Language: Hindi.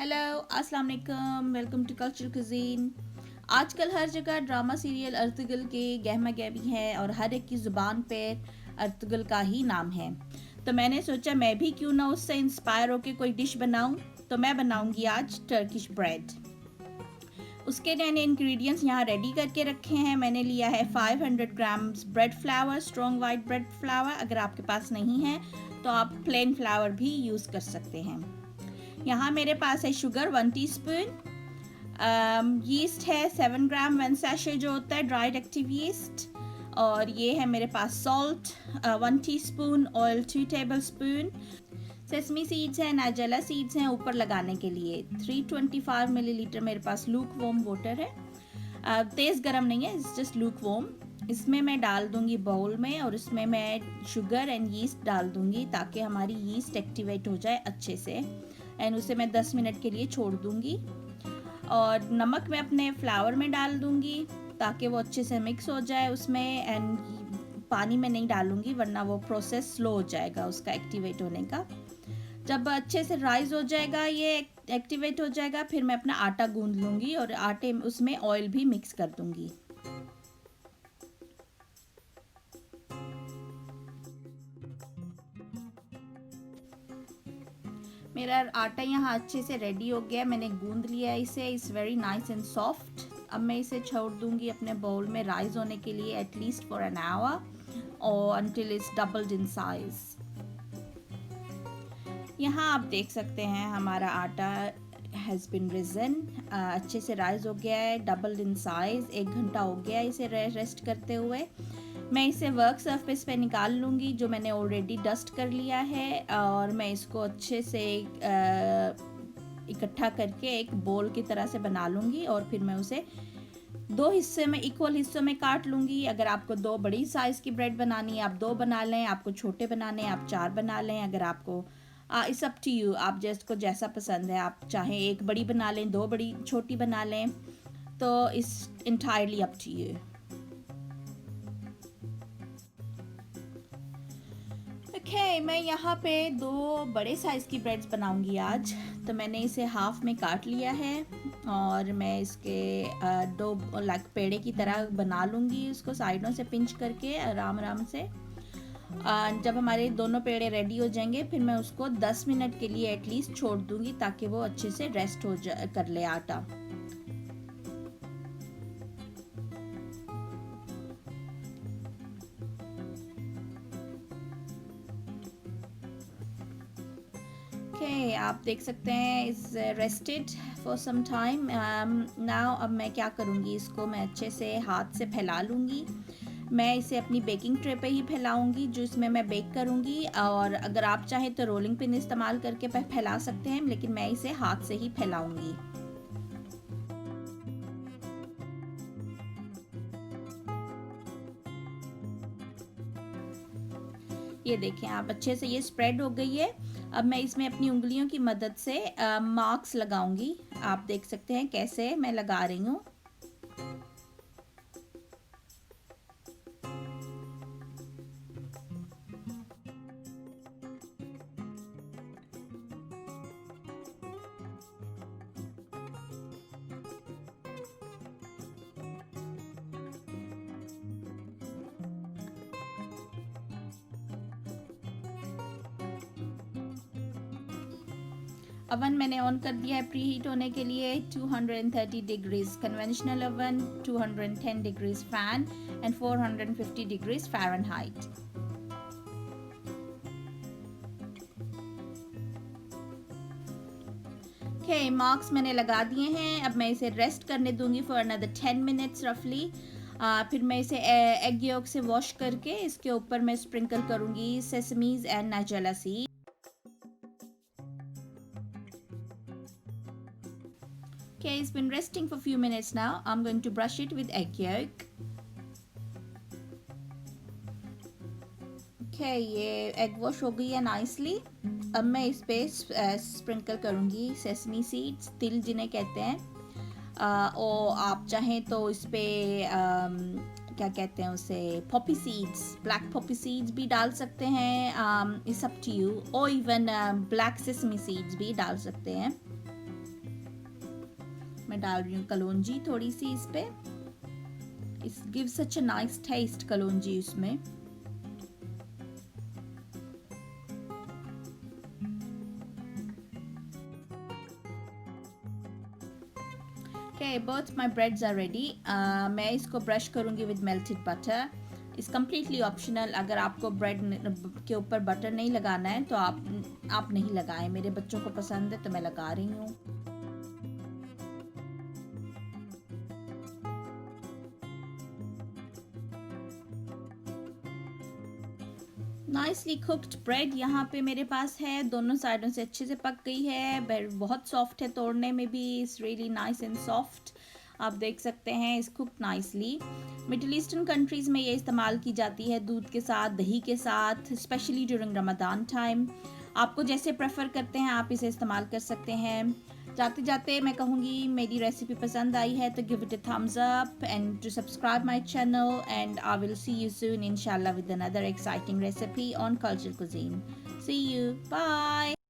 हेलो, अस्सलाम वालेकुम, वेलकम टू कल्चरल कुजीन। आजकल हर जगह ड्रामा सीरियल अर्तुगल के गहमा गहमी है और हर एक की ज़ुबान पे अर्तुगल का ही नाम है। तो मैंने सोचा मैं भी क्यों ना उससे इंस्पायर होकर कोई डिश बनाऊं। तो मैं बनाऊंगी आज टर्किश ब्रेड। उसके मैंने इंग्रेडिएंट्स यहाँ रेडी करके रखे हैं। मैंने लिया है 500 grams bread flower, strong white bread flower. अगर आपके पास नहीं है तो आप प्लेन फ्लावर भी यूज़ कर सकते हैं। यहाँ मेरे पास है शुगर 1 टीस्पून, यीस्ट है 7 ग्राम, 1 सैशे जो होता है ड्राइड एक्टिव यीस्ट। और ये है मेरे पास salt 1 teaspoon, oil 2 tablespoon, sesame seeds हैं, नाइजेला सीड्स हैं ऊपर लगाने के लिए। 325 मिलीलीटर मेरे पास लूक वोम वाटर है। तेज़ गर्म नहीं है, इट्स जस्ट लूक वोम। इसमें मैं डाल दूंगी बाउल में और इसमें मैं शुगर एंड यीस्ट डाल दूंगी ताकि हमारी यीस्ट एक्टिवेट हो जाए अच्छे से। एंड उसे मैं 10 मिनट के लिए छोड़ दूंगी। और नमक मैं अपने फ्लावर में डाल दूंगी ताकि वो अच्छे से मिक्स हो जाए उसमें। एंड पानी में नहीं डालूंगी वरना वो प्रोसेस स्लो हो जाएगा उसका एक्टिवेट होने का। जब अच्छे से राइज हो जाएगा, ये एक्टिवेट हो जाएगा, फिर मैं अपना आटा गूंद लूँगी और आटे उसमें ऑयल भी मिक्स कर दूँगी। मेरा आटा यहाँ अच्छे से रेडी हो गया, मैंने गूंद लिया इसे। It's very nice and soft. अब मैं इसे छोड़ दूँगी अपने बाउल में राइज होने के लिए एटलीस्ट फॉर एन आवर और until it's doubled in size. यहाँ आप देख सकते हैं हमारा आटा हैज़ बिन रिजन, अच्छे से राइज हो गया है, डबल इन साइज़। 1 घंटा हो गया इसे रेस्ट करते हुए। मैं इसे वर्क सरफेस पे निकाल लूँगी जो मैंने ऑलरेडी डस्ट कर लिया है, और मैं इसको अच्छे से इकट्ठा करके एक बोल की तरह से बना लूँगी। और फिर मैं उसे 2 हिस्से में, इक्वल हिस्सों में काट लूँगी। अगर आपको 2 बड़ी साइज़ की ब्रेड बनानी है आप 2 बना लें, आपको छोटे बनाने हैं आप 4 बना लें। अगर आपको इट्स अप टू यू, आप जिसको जैसा पसंद है, आप चाहे 1 बड़ी बना लें, 2 बड़ी छोटी बना लें, तो it's entirely up to you. Okay, मैं यहाँ पे 2 बड़े साइज़ की ब्रेड्स बनाऊंगी आज। तो मैंने इसे हाफ में काट लिया है और मैं इसके 2 लाइक पेड़े की तरह बना लूँगी उसको साइडों से पिंच करके आराम आराम से। जब हमारे दोनों पेड़े रेडी हो जाएंगे फिर मैं उसको 10 मिनट के लिए एटलीस्ट छोड़ दूँगी ताकि वो अच्छे से रेस्ट हो कर ले आटा। ओके, आप देख सकते हैं इस rested for some time now. अब मैं क्या करूँगी, इसको मैं अच्छे से हाथ से फैला लूँगी। मैं इसे अपनी बेकिंग ट्रे पे ही फैलाऊँगी जो इसमें मैं बेक करूँगी। और अगर आप चाहें तो रोलिंग पिन इस्तेमाल करके फैला सकते हैं, लेकिन मैं इसे हाथ से ही फैलाऊँगी। ये देखें आप, अच्छे से ये स्प्रेड हो गई है। अब मैं इसमें अपनी उंगलियों की मदद से मार्क्स लगाऊंगी। आप देख सकते हैं कैसे मैं लगा रही हूँ। अवन मैंने ऑन कर दिया है प्री हीट होने के लिए 230 degrees conventional oven, 210 degrees fan and 450 degrees Fahrenheit. Okay, marks मैंने लगा दिए हैं। अब मैं इसे रेस्ट करने दूंगी फॉर अनदर 10 मिनट्स रफली। फिर मैं इसे एग योक से वॉश करके इसके ऊपर मैं स्प्रिंकल करूंगी sesames and nigella seed. Okay, it's been resting for a few minutes now. I'm going to brush it with egg yolk. Okay, ये एग वॉश हो गई है नाइसली। अब मैं इस पे स्प्रिंकल करूँगी सेसमी सीड्स, तिल जिन्हें कहते हैं। और आप चाहें तो इस पे क्या कहते हैं उसे, Poppy seeds, black Poppy seeds भी डाल सकते हैं, इट्स अप टू यू। और इवन ब्लैक सेसमी सीड्स भी डाल सकते हैं। मैं डाल रही हूँ कलौंजी थोड़ी सी इस पे. It gives such a nice taste कलौंजी इसमें. Okay, both my breads are ready. मैं इसको ब्रश करूँगी with melted butter. इस कम्प्लीटली ऑप्शनल. अगर आपको ब्रेड के ऊपर बटर नहीं लगाना है तो आप नहीं लगाएं. मेरे बच्चों को पसंद है तो मैं लगा रही हूँ. नाइसली कुक्ड ब्रेड यहाँ पे मेरे पास है. दोनों साइडों से अच्छे से पक गई है. ब्रेड बहुत सॉफ्ट है, तोड़ने में भी it's really nice and soft. आप देख सकते हैं इस cooked nicely. Middle eastern countries में ये इस्तेमाल की जाती है दूध के साथ, दही के साथ, स्पेशली ड्यूरिंग रमदान टाइम. आपको जैसे प्रेफर करते हैं आप इसे इस्तेमाल कर सकते हैं. जाते जाते मैं कहूँगी मेरी रेसिपी पसंद आई है तो give it a thumbs up and to subscribe my channel and I will see you soon इंशाल्लाह with another exciting recipe on cultural cuisine. See you, bye.